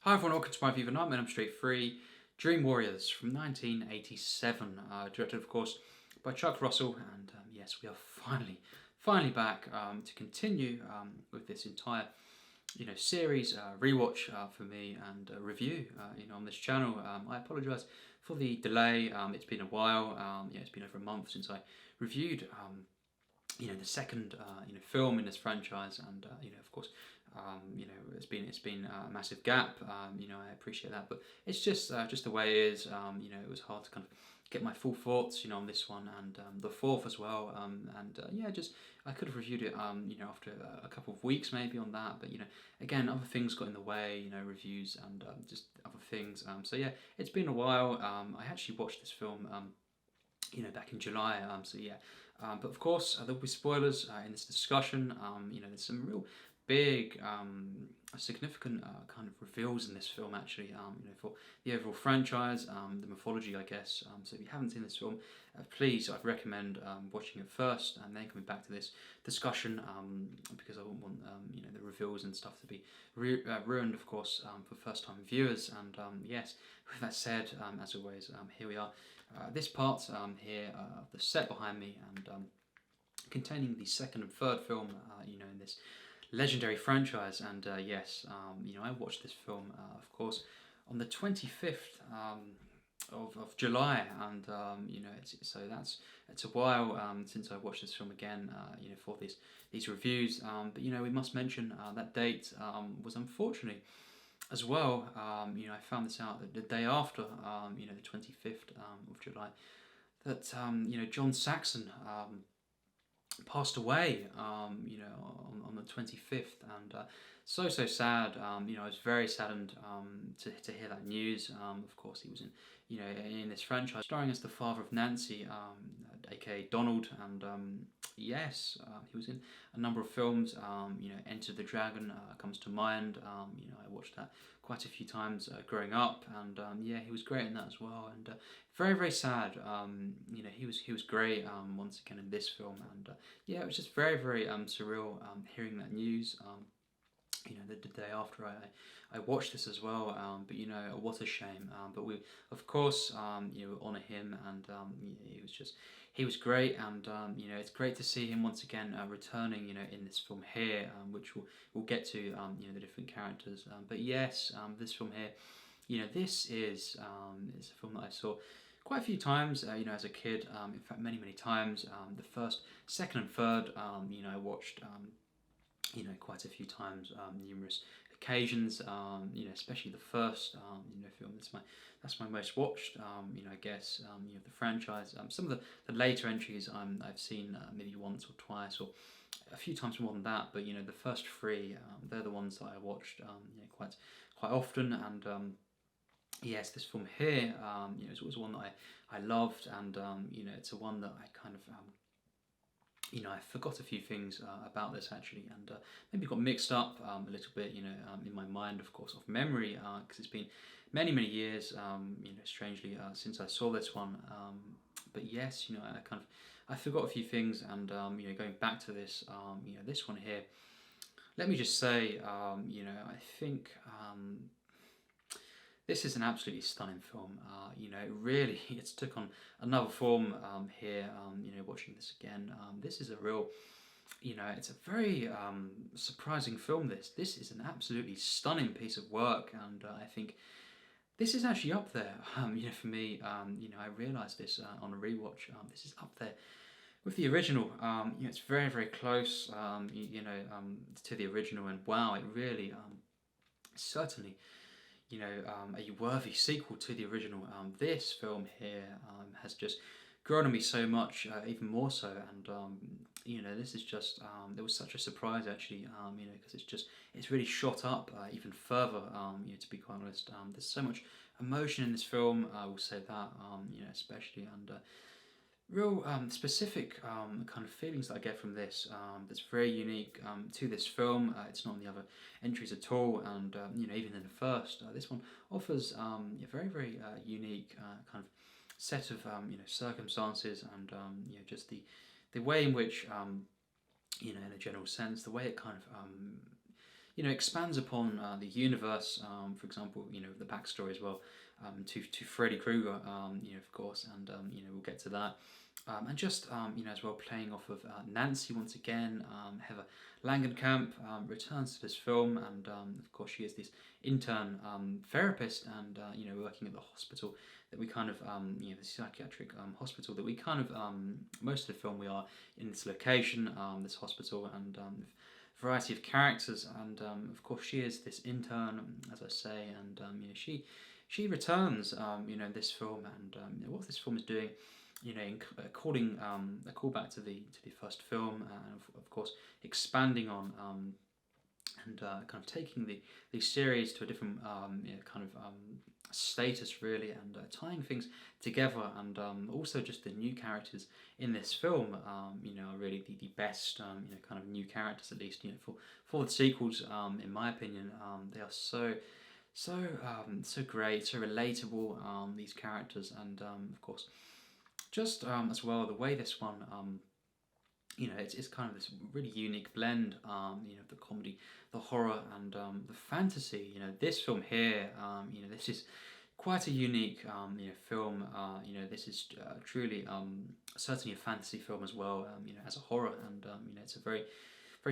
Hi everyone, welcome to my review of Nightmare on Elm Street 3, Dream Warriors from 1987, directed of course by Chuck Russell, and yes, we are finally back to continue with this entire series, rewatch for me, and review on this channel. I apologise for the delay. It's been a while. It's been over a month since I reviewed the second film in this franchise, and of course it's been a massive gap. I appreciate that, but it's just the way it is. It was hard to kind of get my full thoughts on this one and the fourth as well. Just I could have reviewed it after a couple of weeks maybe on that, but again, other things got in the way, reviews and just other things. So yeah, it's been a while. I actually watched this film back in July. But of course there'll be spoilers in this discussion. There's some real big, significant kind of reveals in this film actually. For the overall franchise, the mythology, I guess. So if you haven't seen this film, please, I'd recommend watching it first and then coming back to this discussion, because I wouldn't want the reveals and stuff to be ruined, of course, for first-time viewers. And yes, with that said, as always, here we are. This part here of the set behind me, and containing the second and third film, in this legendary franchise. And yes, I watched this film, of course, on the 25th of July, and it's a while since I watched this film again, for these reviews. But we must mention that date was unfortunately as well. I found this out the day after, the 25th of July, that John Saxon passed away, on the 25th, and so sad. I was very saddened to hear that news. Of course, he was in this franchise, starring as the father of Nancy, aka Donald, and yes, he was in a number of films. Enter the Dragon comes to mind. I watched that quite a few times growing up, and he was great in that as well. And very sad. He was great once again in this film, and it was just very surreal hearing that news. The day after I watched this as well. But what a shame. But we, of course, honour him, and he was great, and it's great to see him once again returning, in this film here, which we'll get to, the different characters. But yes, this film here, this is a film that I saw quite a few times, as a kid. In fact, many times. The first, second, and third, I watched. Quite a few times, numerous occasions. Especially the first, film. That's my most watched. I guess the franchise. Some of the later entries I've seen maybe once or twice or a few times more than that. But the first three, they're the ones that I watched quite often. And yes, this film here, it was one that I loved, and it's a one that I kind of. I forgot a few things about this actually, and maybe got mixed up a little bit, in my mind, of course, of memory, because it's been many years, strangely, since I saw this one. But yes, I forgot a few things, and going back to this, this one here. Let me just say, I think. This is an absolutely stunning film. Really, it's took on another form here. Watching this again, this is a real, it's a very surprising film. This is an absolutely stunning piece of work, and I think this is actually up there. For me, I realised this on a rewatch. This is up there with the original. It's very close. To the original, and wow, it really certainly. A worthy sequel to the original. This film here has just grown on me so much, even more so, and this is just it was such a surprise actually, because it's really shot up even further. To be quite honest, there's so much emotion in this film. I will say that, especially, and real specific kind of feelings that I get from this, that's very unique to this film. It's not in the other entries at all, and even in the first, this one offers a very unique kind of set of circumstances, and just the way in which in a general sense, the way it kind of expands upon the universe. For example, the backstory as well to Freddy Krueger, of course, and we'll get to that. And just as well, playing off of Nancy once again. Heather Langenkamp returns to this film, and of course she is this intern therapist, and working at the hospital that we kind of the psychiatric hospital that we kind of most of the film we are in this location, this hospital, and variety of characters, and of course she is this intern, as I say, and she returns this film, and what this film is doing, according a callback to the first film, and of course expanding on and kind of taking the series to a different kind of status really, and tying things together, and also just the new characters in this film are really the best kind of new characters, at least for the sequels, in my opinion. They are so great, so relatable, these characters, and of course just as well the way this one it's kind of this really unique blend, the comedy, the horror, and the fantasy. This film here, this is quite a unique film. This is truly certainly a fantasy film as well, as a horror, and it's a very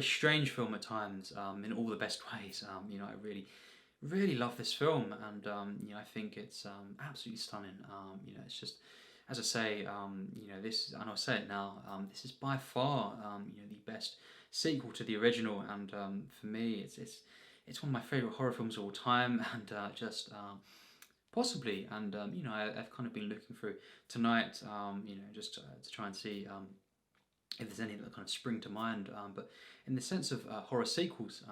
strange film at times, in all the best ways. I really love this film, and I think it's absolutely stunning. It's just, as I say, this, and I'll say it now, this is by far, the best sequel to the original, and for me, it's one of my favourite horror films of all time, and just possibly, and I've kind of been looking through tonight, just to try and see if there's any that kind of spring to mind, but in the sense of horror sequels,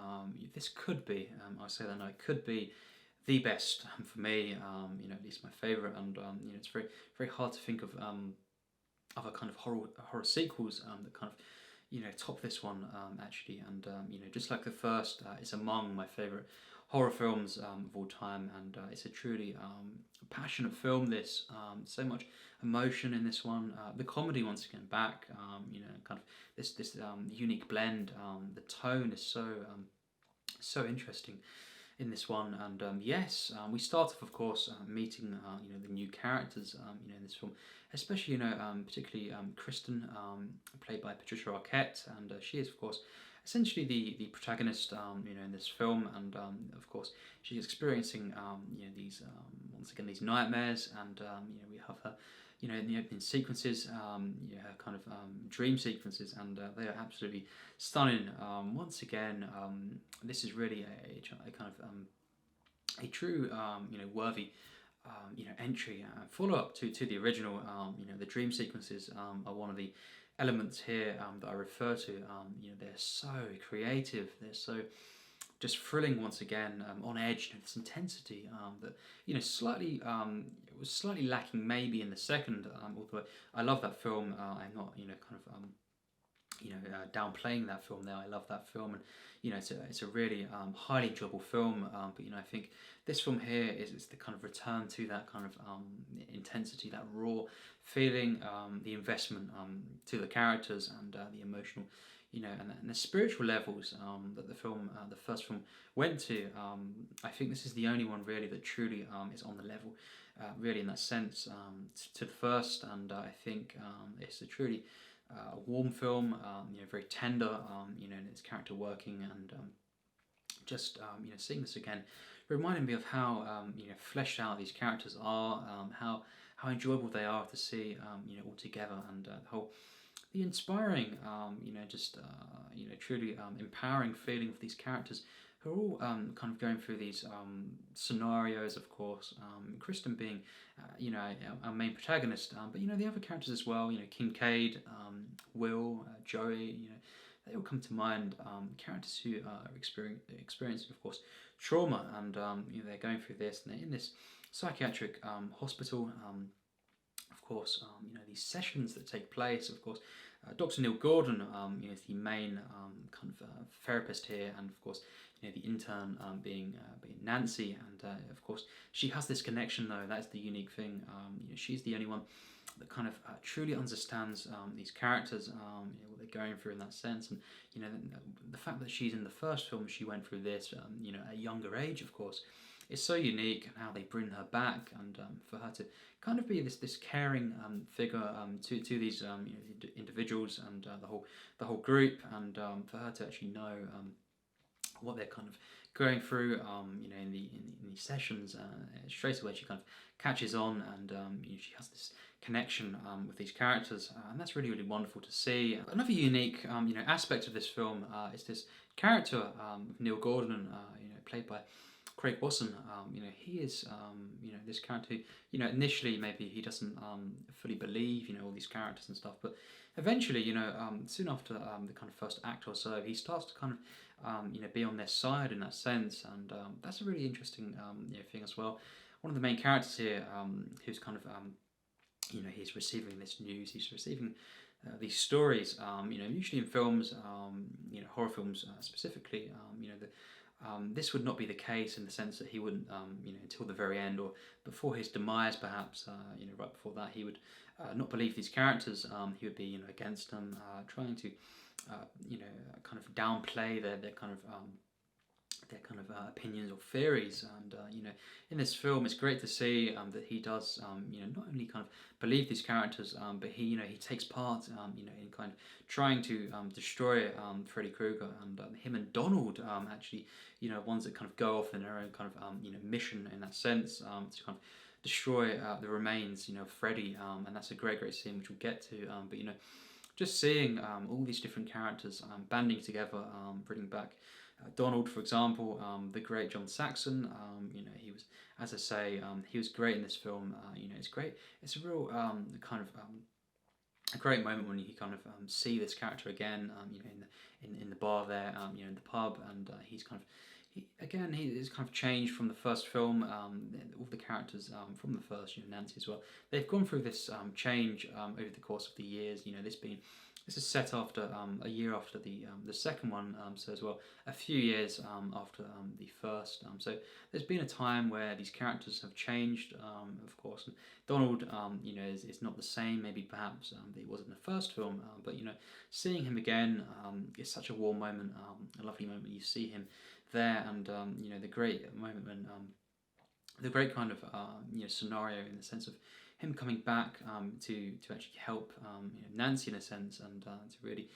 this could be, I'll say that now, it could be the best for me, at least my favourite, and it's very hard to think of other kind of horror sequels that kind of top this one, actually, and just like the first, it's among my favourite horror films of all time, and it's a truly passionate film. This so much emotion in this one, the comedy once again back, kind of this unique blend. The tone is so interesting in this one, and yes, we start off, of course, meeting the new characters in this film, especially particularly Kristen, played by Patricia Arquette, and she is, of course, essentially the protagonist in this film, and of course she's experiencing these once again these nightmares, and we have her in the opening sequences, her kind of dream sequences, and they are absolutely stunning. Once again, this is really a kind of a true worthy entry, follow up to the original. The dream sequences are one of the elements here that I refer to. They're so creative, they're so just thrilling once again, on edge, this intensity that slightly was slightly lacking maybe in the second, although I love that film. I'm not kind of downplaying that film there. I love that film, and it's a really highly enjoyable film, but I think this film here is the kind of return to that kind of intensity, that raw feeling, the investment to the characters, and the emotional and the spiritual levels that the first film went to. I think this is the only one really that truly is on the level, really in that sense, to the first, and I think it's a truly a warm film, very tender, in its character working, and just seeing this again reminded me of how fleshed out these characters are, how enjoyable they are to see, all together, and the inspiring, truly empowering feeling of these characters who are all kind of going through these scenarios, of course. Kristen being, our main protagonist, but the other characters as well. Kincaid, Will, Joey. They all come to mind. Characters who are experiencing, of course, trauma, and they're going through this, and they're in this psychiatric hospital. Of course, these sessions that take place. Of course, Dr. Neil Gordon is the main kind of therapist here, and of course, the intern being Nancy, and of course, she has this connection though. That's the unique thing. She's the only one that kind of truly understands these characters, what they're going through in that sense, and the fact that she's in the first film, she went through this, at a younger age, of course, is so unique, and how they bring her back, and for her to kind of be this caring figure to these individuals, and the whole group, and for her to actually know what they're kind of going through, in these sessions, straight away she kind of catches on, and she has this connection with these characters, and that's really wonderful to see. Another unique aspect of this film is this character of Neil Gordon, played by Craig Wasson. He is this character who initially maybe he doesn't fully believe all these characters and stuff, but eventually soon after the kind of first act or so, he starts to kind of be on their side in that sense, and that's a really interesting thing as well. One of the main characters here, who's kind of he's receiving this news, he's receiving these stories. Usually in films, horror films specifically, this would not be the case, in the sense that he wouldn't, until the very end, or before his demise, perhaps, right before that, he would not believe these characters. He would be, against them, trying to, kind of downplay their kind of opinions or theories, and in this film, it's great to see that he does, not only kind of believe these characters, but he takes part, in kind of trying to destroy Freddy Krueger, and him and Donald, actually, ones that kind of go off in their own kind of mission in that sense, to kind of destroy the remains of Freddy, and that's a great scene which we'll get to, but just seeing all these different characters banding together, bringing back Donald, for example, the great John Saxon. He was, as I say, he was great in this film. It's great. It's a real kind of a great moment when you kind of see this character again. In the bar there, in the pub, and he's kind of. He is kind of changed from the first film. All the characters from the first, Nancy as well, they've gone through this change over the course of the years. This is set after a year after the second one, so as well a few years after the first. So there's been a time where these characters have changed, of course. And Donald, is not the same, maybe perhaps that he was in the first film, but seeing him again is such a warm moment, a lovely moment. You see him there, and the great moment when the great kind of scenario, in the sense of him coming back to actually help Nancy in a sense, and to really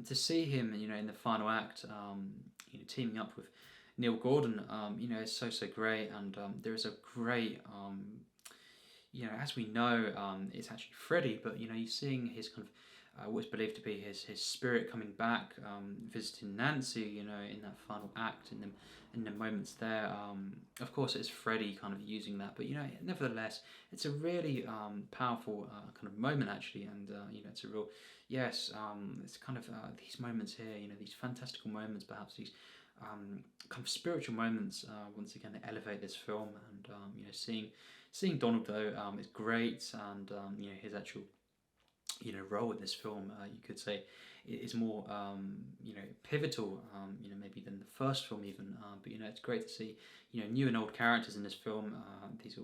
to see him in the final act teaming up with Neil Gordon, is so great. And there is a great as we know, it's actually Freddy, but you're seeing his kind of what is believed to be his spirit coming back, visiting Nancy, in that final act, in the moments there. Of course, it's Freddy kind of using that, but nevertheless, it's a really powerful kind of moment, actually, and it's a real it's kind of these moments here, these fantastical moments, perhaps these kind of spiritual moments. Once again, they elevate this film, and seeing Donald though is great, and his actual role in this film, you could say, is more pivotal, maybe than the first film even. But it's great to see new and old characters in this film. These are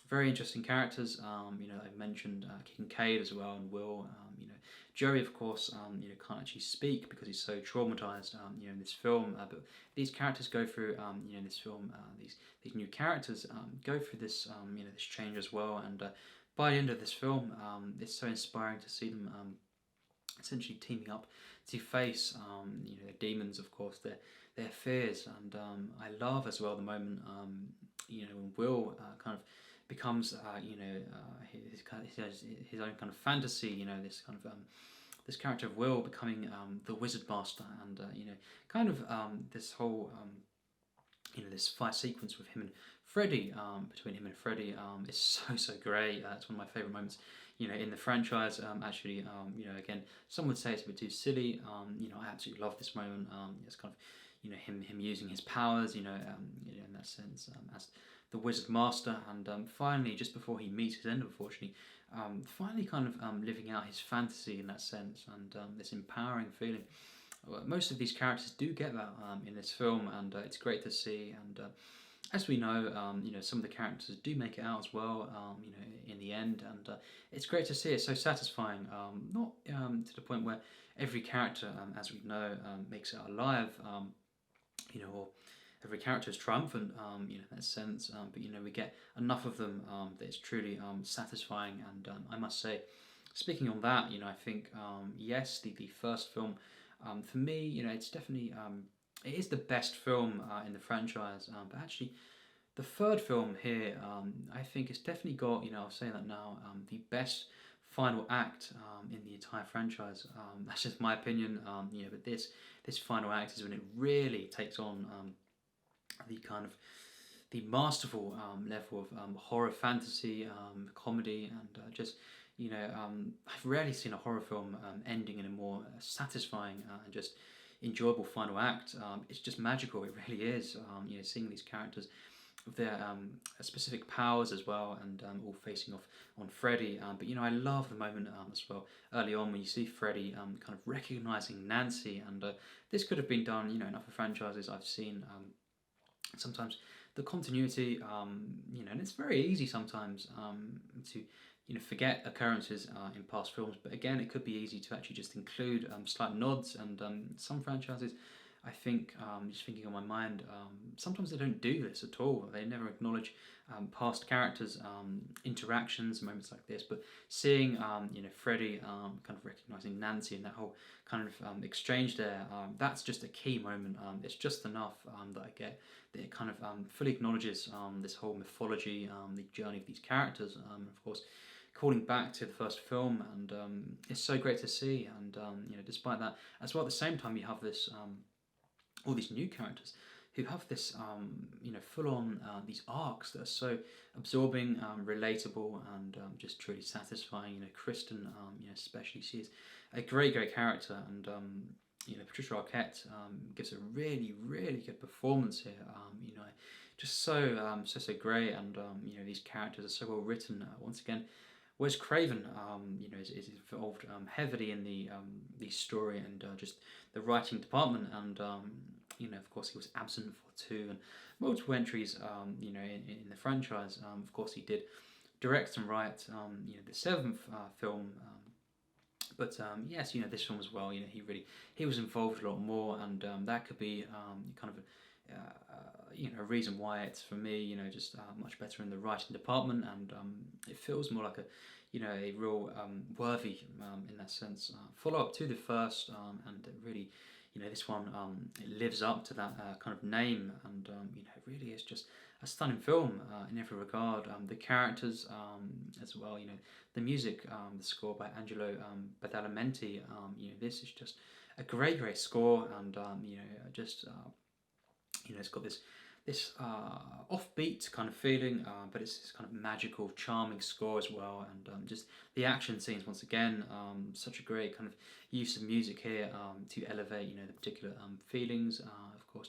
very interesting characters. I mentioned Kincaid as well, and Will. Joey, of course, can't actually speak because he's so traumatized, in this film. But these characters go through, in this film, these new characters go through this, this change as well. And by the end of this film, it's so inspiring to see them essentially teaming up to face, their demons, of course, their fears. And I love as well the moment, when Will kind of becomes, his own kind of fantasy. This kind of this character of Will becoming the Wizard Master, and kind of this whole this fight sequence with him and Freddy, between him and Freddy, is so great. It's one of my favourite moments, in the franchise. Actually, again, some would say it's a bit too silly. I absolutely love this moment. It's kind of, him using his powers, in that sense, as the Wizard Master, and finally, just before he meets his end, unfortunately, finally kind of living out his fantasy in that sense, and this empowering feeling. Most of these characters do get that in this film, and it's great to see. And as we know, some of the characters do make it out as well, in the end, and it's great to see. It's so satisfying. Not to the point where every character, as we know, makes it out alive, or every character is triumphant, in that sense. But we get enough of them that it's truly satisfying. And I must say, speaking on that, I think yes, the first film, for me, it's definitely it is the best film in the franchise. But actually, the third film here, I think, it's definitely got, I'll say that now, the best final act in the entire franchise. That's just my opinion. But this final act is when it really takes on the kind of the masterful level of horror, fantasy, comedy, and just I've rarely seen a horror film ending in a more satisfying and just enjoyable final act. It's just magical. It really is. Seeing these characters with their specific powers as well, and all facing off on Freddy. But I love the moment as well early on when you see Freddy kind of recognizing Nancy, and this could have been done in other franchises I've seen. Sometimes the continuity, and it's very easy sometimes to forget occurrences in past films, but again, it could be easy to actually just include slight nods, and some franchises, I think, just thinking on my mind, sometimes they don't do this at all. They never acknowledge past characters' interactions, moments like this. But seeing, Freddy kind of recognizing Nancy and that whole kind of exchange there, that's just a key moment. It's just enough that I get that it kind of fully acknowledges this whole mythology, the journey of these characters, of course, calling back to the first film, and it's so great to see. And despite that, as well, at the same time, you have this. All these new characters who have this, full-on these arcs that are so absorbing, relatable, and just truly satisfying. Kristen, especially, she is a great, great character, and Patricia Arquette gives a really, really good performance here. Just so great, and these characters are so well written. Once again, Wes Craven, is involved heavily in the story and just the writing department, and of course, he was absent for 2 and multiple entries, in the franchise. Of course, he did direct and write, the 7th film. But yes, this film as well. He was involved a lot more, and that could be kind of a reason why it's, for me, just much better in the writing department, and it feels more like a real worthy, in that sense, follow up to the first, and it really, this one, it lives up to that kind of name, and it really is just a stunning film in every regard. The characters as well, the music, the score by Angelo Badalamenti. This is just a great, great score, and just it's got this offbeat kind of feeling, but it's this kind of magical, charming score as well, and just the action scenes, once again, such a great kind of use of music here to elevate, the particular feelings, of course,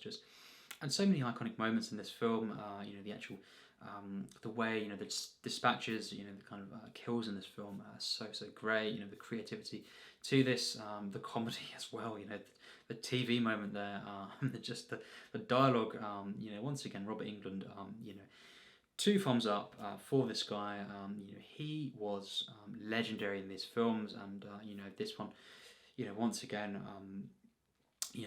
and so many iconic moments in this film. The actual, the way, the dispatches, the kind of kills in this film are so great. The creativity to this, the comedy as well. The TV moment there, just the dialogue. Once again, Robert Englund. 2 thumbs up for this guy. He was legendary in these films, and this one, once again,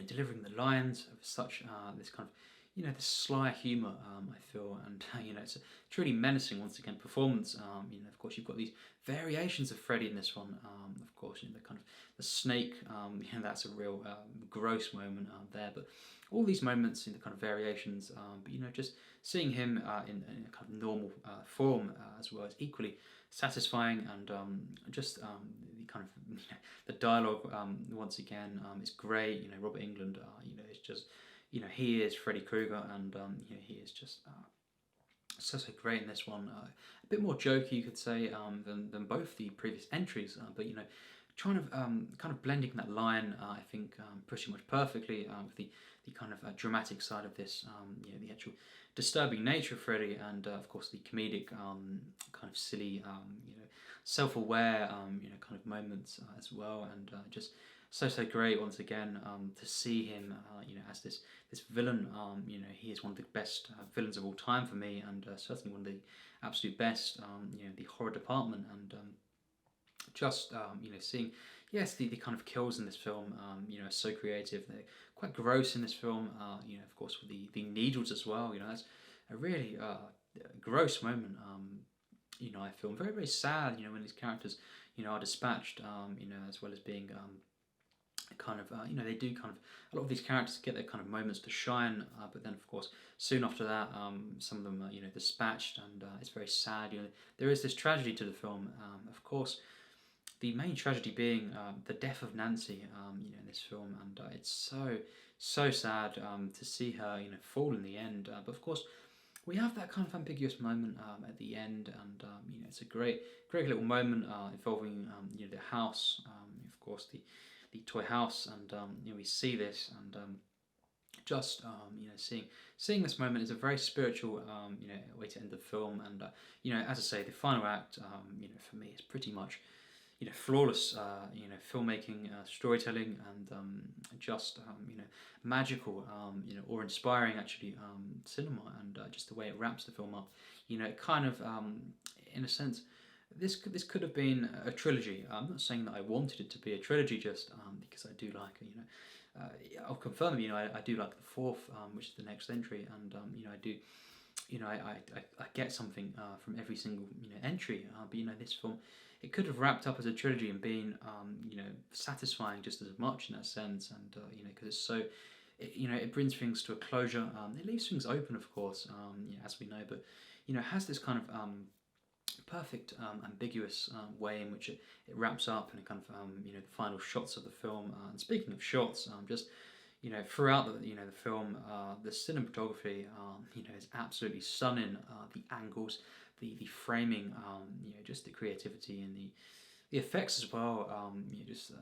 delivering the lines of such this kind of this sly humour, I feel, and it's a truly menacing, once again, performance. Of course, you've got these variations of Freddy in this one. Of course, the kind of the snake. That's a real gross moment there. But all these moments, the kind of variations. But just seeing him in a kind of normal form as well is equally satisfying, and just the kind of the dialogue once again is great. Robert Englund, it's just. He is Freddy Krueger, and he is just so great in this one. A bit more jokey, you could say, than both the previous entries, but trying to kind of blending that line, I think, pretty much perfectly with the kind of dramatic side of this, the actual disturbing nature of Freddy, and of course the comedic kind of silly, self-aware, kind of moments as well, and just so great once again to see him, as this villain. He is one of the best villains of all time for me, and certainly one of the absolute best. The horror department, and seeing, yes, the kind of kills in this film, are so creative. They're quite gross in this film. Of course, with the needles as well. That's a really gross moment. I feel very, very sad. When these characters, are dispatched. As well as being kind of, they do kind of, a lot of these characters get their kind of moments to shine, but then of course soon after that, some of them are dispatched, and it's very sad. There is this tragedy to the film, of course. The main tragedy being the death of Nancy, in this film, and it's so sad to see her, fall in the end. But of course, we have that kind of ambiguous moment at the end, and it's a great little moment involving the house, of course the toy house, and we see this, and seeing this moment is a very spiritual way to end the film, and as I say, the final act, for me is pretty much flawless, filmmaking, storytelling, and just magical, or inspiring actually, cinema, and just the way it wraps the film up. It kind of, in a sense, this could have been a trilogy. I'm not saying that I wanted it to be a trilogy, just because I do like, I'll confirm, I do like the fourth, which is the next entry, and I do. I get something from every single entry, but this film, it could have wrapped up as a trilogy and been satisfying just as much in that sense, and because it's so, it brings things to a closure. It leaves things open, of course, as we know, but it has this kind of perfect ambiguous way in which it wraps up, and it kind of the final shots of the film. And speaking of shots, just throughout the the film, the cinematography is absolutely stunning. The angles, the framing, just the creativity, and the effects as well. Just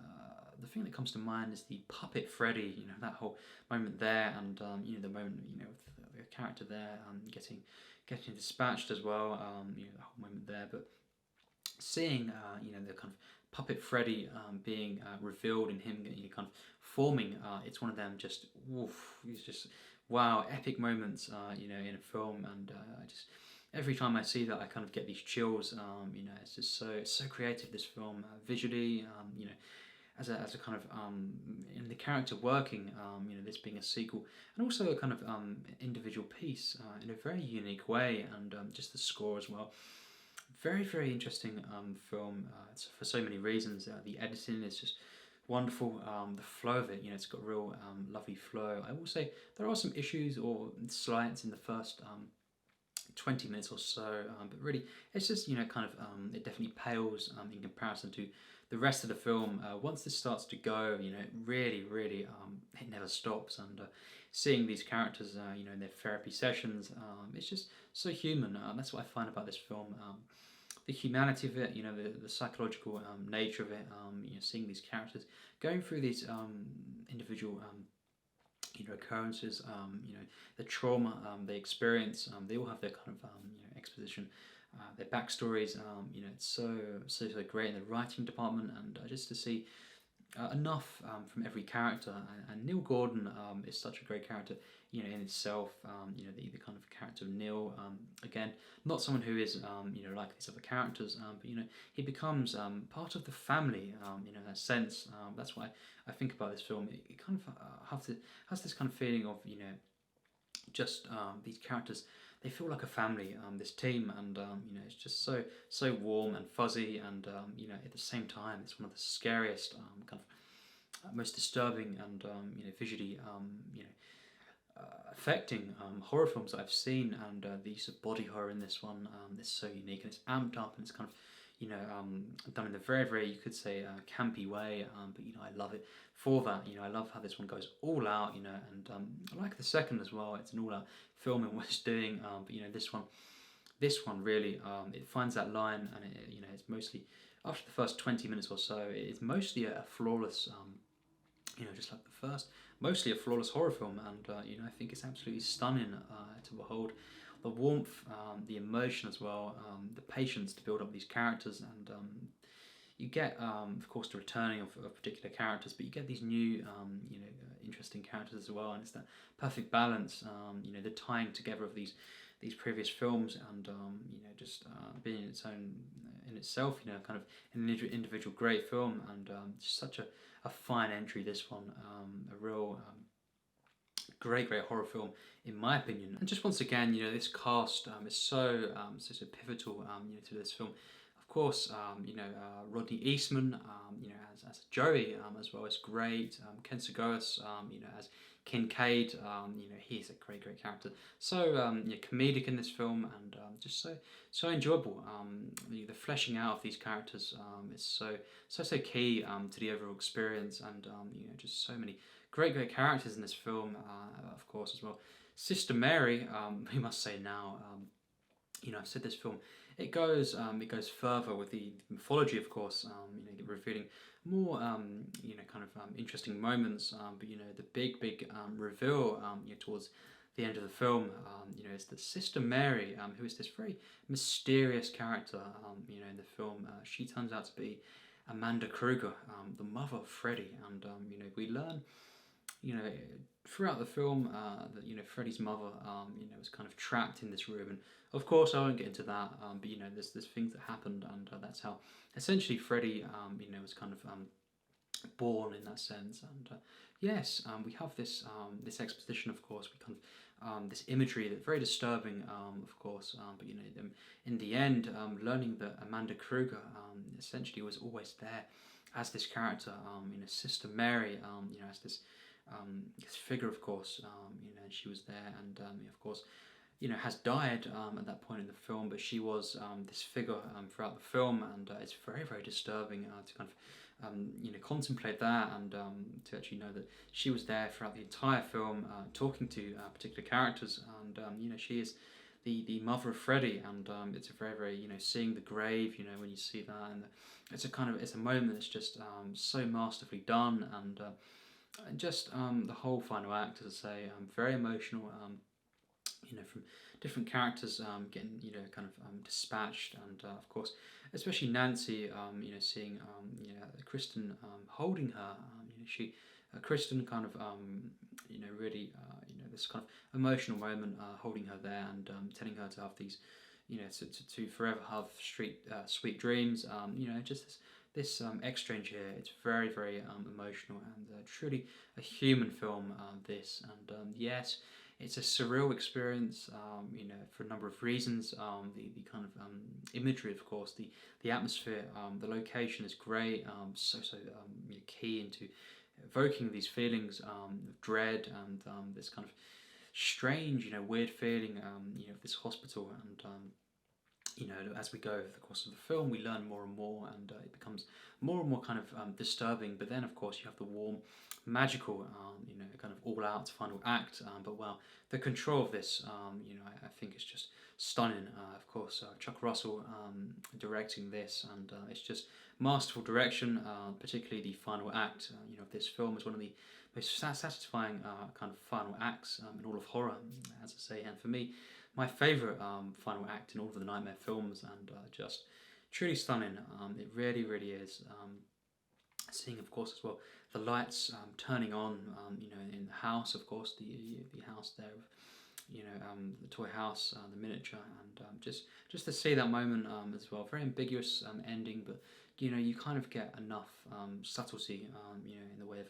the thing that comes to mind is the puppet Freddy. That whole moment there, and the moment with the character there getting dispatched as well. The whole moment there, but seeing the kind of puppet Freddy being revealed, and him kind of forming, it's one of them just, woof, it's just, wow, epic moments in a film, and I just, every time I see that, I kind of get these chills. It's just so creative, this film, visually, as a kind of in the character working, this being a sequel, and also a kind of individual piece in a very unique way, and just the score as well. Very, very interesting film. It's for so many reasons. The editing is just wonderful. The flow of it, it's got real lovely flow. I will say there are some issues or slights in the first 20 minutes or so, but really it's just kind of it definitely pales in comparison to the rest of the film. Once this starts to go, it really it never stops, and seeing these characters in their therapy sessions, it's just so human. That's what I find about this film. The humanity of it, the psychological nature of it, seeing these characters going through these individual occurrences, the trauma they experience, they all have their kind of exposition, their backstories. It's so great in the writing department, and just to see enough from every character, and Neil Gordon is such a great character, in itself. The kind of character of Neil, again, not someone who is like these other characters, but he becomes part of the family, in a sense. That's why I think about this film. It kind of has this kind of feeling of just these characters. They feel like a family, this team, and it's just so warm and fuzzy, and at the same time, it's one of the scariest, kind of most disturbing, and visually affecting horror films that I've seen, and the use of body horror in this one is so unique, and it's amped up, and it's kind of done in a very, very, you could say, campy way, but I love it for that. I love how this one goes all out, and I like the second as well. It's an all-out film in what it's doing, but this one really, it finds that line, and it's mostly after the first 20 minutes or so, it's mostly a flawless, just like the first, mostly a flawless horror film, and I think it's absolutely stunning to behold. The warmth, the emotion as well, the patience to build up these characters, and you get, of course, the returning of particular characters, but you get these new, interesting characters as well, and it's that perfect balance, the tying together of these previous films, and just being its own in itself, kind of an individual great film, and just such a fine entry, this one, a real great horror film in my opinion. And just once again, this cast is so pivotal, to this film. Of course, Rodney Eastman, as Joey, as well as great. Ken Sagoes, as Kincaid, he's a great character. So comedic in this film, and just so enjoyable. The fleshing out of these characters is so key to the overall experience, and just so many great characters in this film, of course, as well. Sister Mary, we must say now, I've said this film, it goes further with the mythology, of course, revealing more, interesting moments, but the big reveal, towards the end of the film, is that Sister Mary, who is this very mysterious character, in the film, she turns out to be Amanda Krueger, the mother of Freddy, and we learn, throughout the film, that Freddy's mother, was kind of trapped in this room, and of course I won't get into that, but there's things that happened, and that's how essentially Freddy, was kind of born in that sense, and yes, we have this exposition, of course, we kind of this imagery that's very disturbing, of course, but in the end, learning that Amanda Krueger, essentially was always there as this character, Sister Mary, as this figure, of course, she was there, and of course, has died at that point in the film, but she was this figure throughout the film, and it's very disturbing to kind of contemplate that, and to actually know that she was there throughout the entire film, talking to particular characters, and she is the mother of Freddy, and it's a very seeing the grave, when you see that, and it's a moment that's just so masterfully done, and just the whole final act, as I say, very emotional, from different characters getting kind of dispatched, and of course especially Nancy, seeing Kristen holding her, Kristen kind of really this kind of emotional moment, holding her there, and telling her to have these to forever have sweet dreams, just this exchange here. It's very emotional, and truly a human film, this, and yes, it's a surreal experience, for a number of reasons. The kind of imagery, of course, the atmosphere, the location is great, so key into evoking these feelings of dread, and this kind of strange, weird feeling, of this hospital, and as we go over the course of the film, we learn more and more, and it becomes more and more kind of disturbing. But then, of course, you have the warm, magical, kind of all-out final act. But well, the control of this, I think is just stunning. Of course, Chuck Russell directing this, and it's just masterful direction. Particularly the final act, of this film is one of the most satisfying kind of final acts in all of horror, as I say. And for me, my favourite final act in all of the Nightmare films, and just truly stunning. It really is. Seeing, of course, as well, the lights turning on, in the house, of course, the house there, the toy house, the miniature, and just to see that moment as well. Very ambiguous ending, but you kind of get enough subtlety, in the way of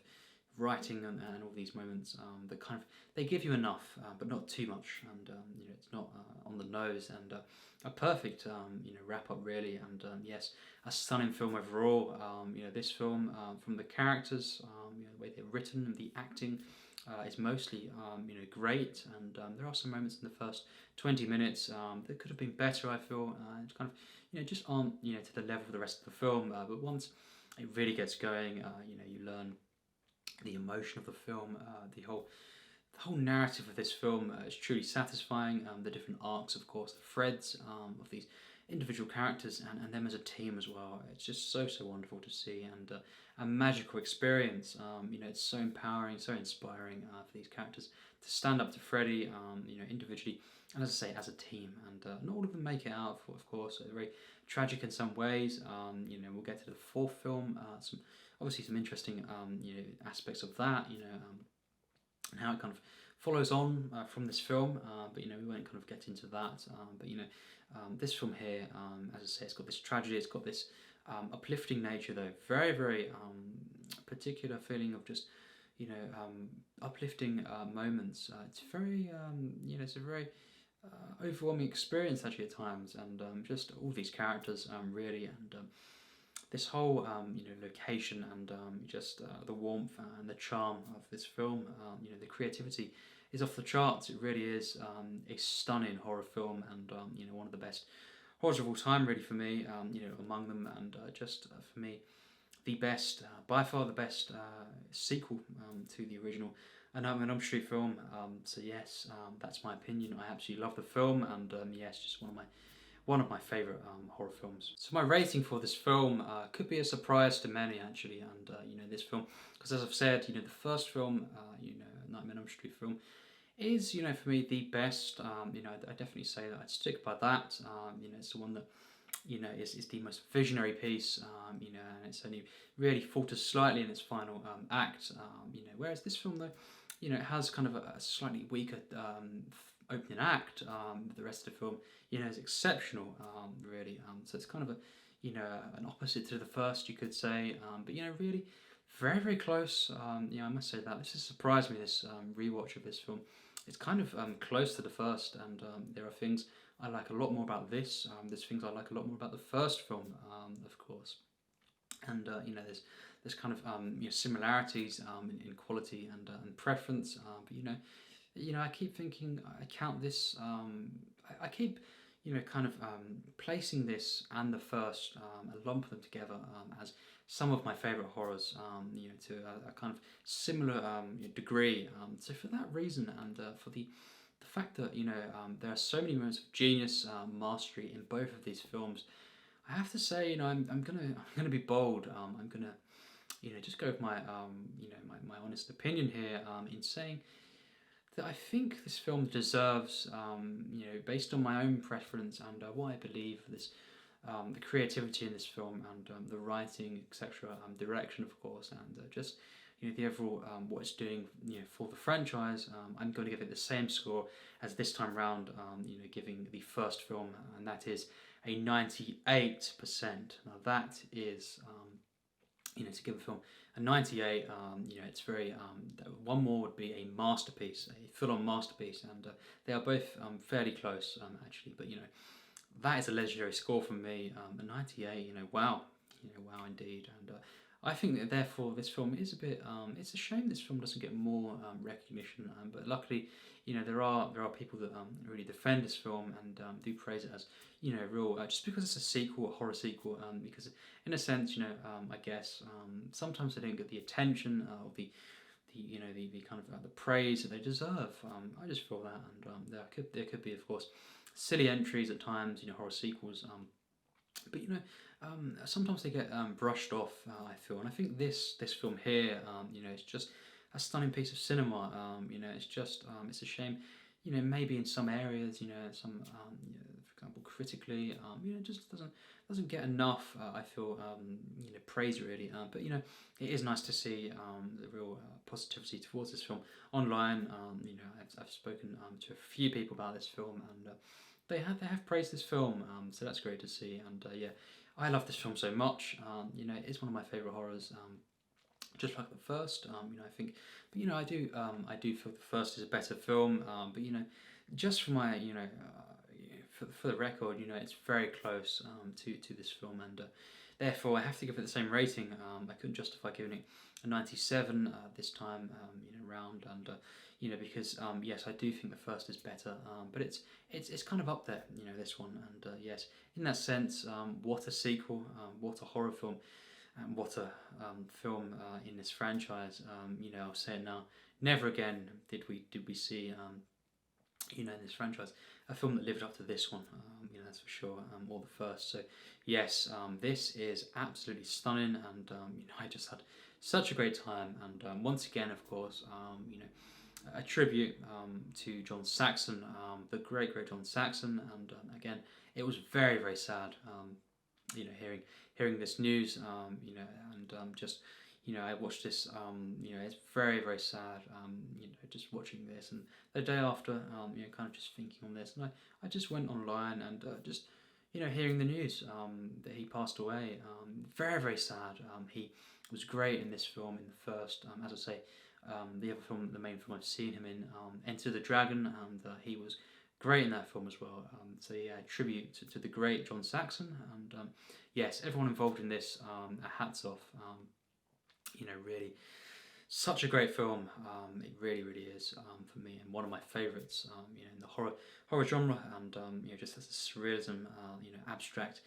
writing, and all these moments that kind of, they give you enough, but not too much, and it's not on the nose, and a perfect wrap up, really. And yes, a stunning film overall. This film, from the characters, the way they're written, and the acting is mostly great, and there are some moments in the first 20 minutes that could have been better, I feel. It's kind of just aren't to the level of the rest of the film, but once it really gets going, you learn the emotion of the film, the whole narrative of this film is truly satisfying. The different arcs, of course, the threads of these individual characters, and them as a team as well. It's just so wonderful to see, and a magical experience. You know, it's so empowering, so inspiring for these characters to stand up to Freddy, you know, individually, and as I say, as a team. And not all of them make it out, of course. They're very tragic in some ways. You know, we'll get to the fourth film. Obviously some interesting you know, aspects of that. You know, and how it kind of follows on from this film. But you know, we won't kind of get into that. But you know, this film here, as I say, it's got this tragedy. It's got this uplifting nature, though. Very, very particular feeling of just, you know, uplifting moments. It's very, you know, it's a very overwhelming experience actually at times, and just all these characters really, and this whole you know, location, and just the warmth and the charm of this film. You know, the creativity is off the charts. It really is a stunning horror film, and you know, one of the best horrors of all time, really, for me. You know, among them, and just for me, the best, by far the best sequel to the original A Nightmare on Elm Street film. So yes, that's my opinion. I absolutely love the film, and yes, just one of my favourite horror films. So my rating for this film could be a surprise to many, actually, and you know, this film, because as I've said, you know, the first film, you know, Nightmare on Elm Street film, is, you know, for me, the best. You know, I definitely say that I'd stick by that. You know, it's the one that, you know, is the most visionary piece. You know, and it's only really falters slightly in its final act. You know, whereas this film, though, you know, it has kind of a slightly weaker opening act. The rest of the film, you know, is exceptional, really. So it's kind of a, you know, an opposite to the first, you could say. But you know, really, very, very close. You know, I must say that this has surprised me. This rewatch of this film, it's kind of close to the first, and there are things I like a lot more about this. There's things I like a lot more about the first film, of course. And you know, there's kind of you know, similarities in quality and preference. But you know, I keep thinking, I count this. I keep, you know, kind of placing this and the first, I lump them together as some of my favourite horrors. You know, to a kind of similar degree. So for that reason, and for the fact that, you know, there are so many moments of genius, mastery in both of these films, I have to say, you know, I'm gonna be bold. I'm gonna, you know, just go with my you know, my honest opinion here, in saying that I think this film deserves, you know, based on my own preference and what I believe, this the creativity in this film, and the writing, etc., direction, of course, and just, you know, the overall what it's doing, you know, for the franchise. I'm going to give it the same score as this time round. You know, giving the first film, and that is a 98%. Now that is, you know, to give a film a 98, you know, it's very, one more would be a masterpiece, a full-on masterpiece, and they are both fairly close, actually, but you know, that is a legendary score from me. A 98, you know, wow, wow indeed. And I think that therefore this film is a bit, it's a shame this film doesn't get more recognition, but luckily, you know, there are people that really defend this film and do praise it as, you know, real, just because it's a sequel, a horror sequel, because in a sense, you know, I guess sometimes they don't get the attention or the you know, the kind of the praise that they deserve. I just feel that, and there could be, of course, silly entries at times, you know, horror sequels, but you know, sometimes they get brushed off, I feel, and I think this film here, you know, it's just a stunning piece of cinema. You know, it's just, it's a shame, you know, maybe in some areas, you know, some, you know, for example, critically, you know, just doesn't get enough, I feel, you know, praise really. But you know, it is nice to see the real positivity towards this film online. You know, I've spoken to a few people about this film, and they have praised this film, so that's great to see. And yeah, I love this film so much. You know, it's one of my favourite horrors. Just like the first, you know, I think, but you know, I do feel the first is a better film. But you know, just for my, you know, for the record, you know, it's very close to this film, and therefore I have to give it the same rating. I couldn't justify giving it a 97 this time, you know, round, and you know, because yes, I do think the first is better, but it's kind of up there, you know, this one, and yes, in that sense, what a sequel, what a horror film. And what a film in this franchise. You know, I'll say it now. Never again did we see in this franchise, a film that lived up to this one, that's for sure, or the first. So yes, this is absolutely stunning, and I just had such a great time. And once again, of course, a tribute to John Saxon, the great John Saxon. And again, it was very, very sad, hearing this news, and just, I watched this, it's very, very sad, just watching this. And the day after, kind of just thinking on this, and I just went online and just, hearing the news that he passed away. Very, very sad. He was great in this film, in the first, as I say, the other film, the main film I've seen him in, Enter the Dragon, and he was great in that film as well. So yeah, tribute to the great John Saxon, and yes, everyone involved in this, hats off. Really, such a great film. It really, really is, for me, and one of my favourites. In the horror genre, and just as a surrealism, abstract,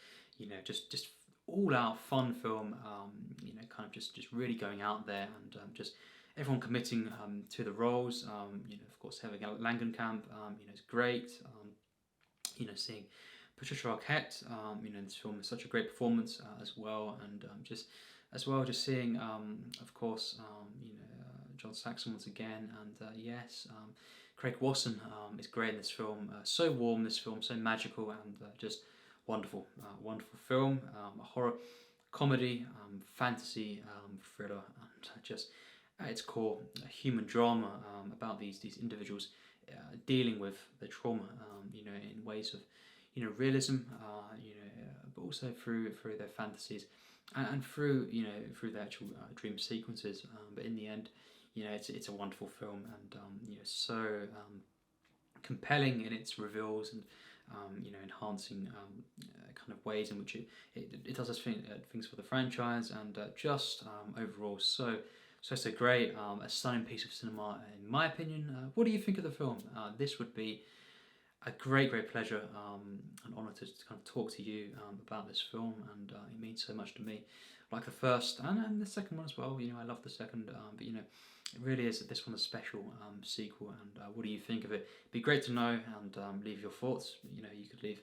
just all out fun film. Kind of just really going out there, and just everyone committing to the roles. Of course, having Langenkamp, is great. Seeing Patricia Arquette, in this film is such a great performance as well, and just seeing, of course, John Saxon once again, and yes, Gregg Wasson is great in this film. So warm, this film, so magical, and just wonderful, wonderful film. A horror comedy, fantasy, thriller, and just at its core, a human drama about these individuals dealing with the trauma, in ways of, realism, but also through their fantasies, and through the actual dream sequences. But in the end, it's a wonderful film, and so compelling in its reveals, and enhancing kind of ways in which it does things for the franchise, and just overall so great. A stunning piece of cinema, in my opinion. What do you think of the film? This would be a great pleasure, an honour to kind of talk to you about this film, and it means so much to me. Like the first and the second one as well. I love the second, but it really is this one a special sequel. And what do you think of it? It'd be great to know, and leave your thoughts. You could leave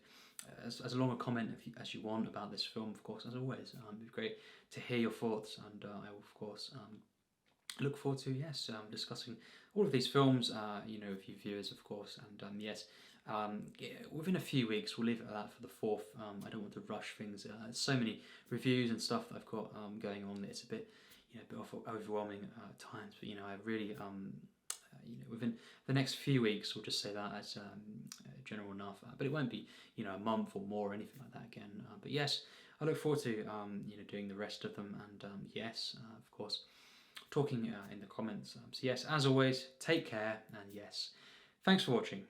as long a comment as you want about this film, of course, as always. It'd be great to hear your thoughts, and I will, of course, look forward to discussing all of these films, with you viewers, of course. And yes, within a few weeks, we'll leave it at that for the 4th. I don't want to rush things. There's so many reviews and stuff that I've got going on. It's a bit overwhelming at times. But I really within the next few weeks, we'll just say that as general enough. But it won't be a month or more or anything like that again. But yes, I look forward to doing the rest of them. And yes, of course, talking in the comments. So yes, as always, take care, and yes, thanks for watching.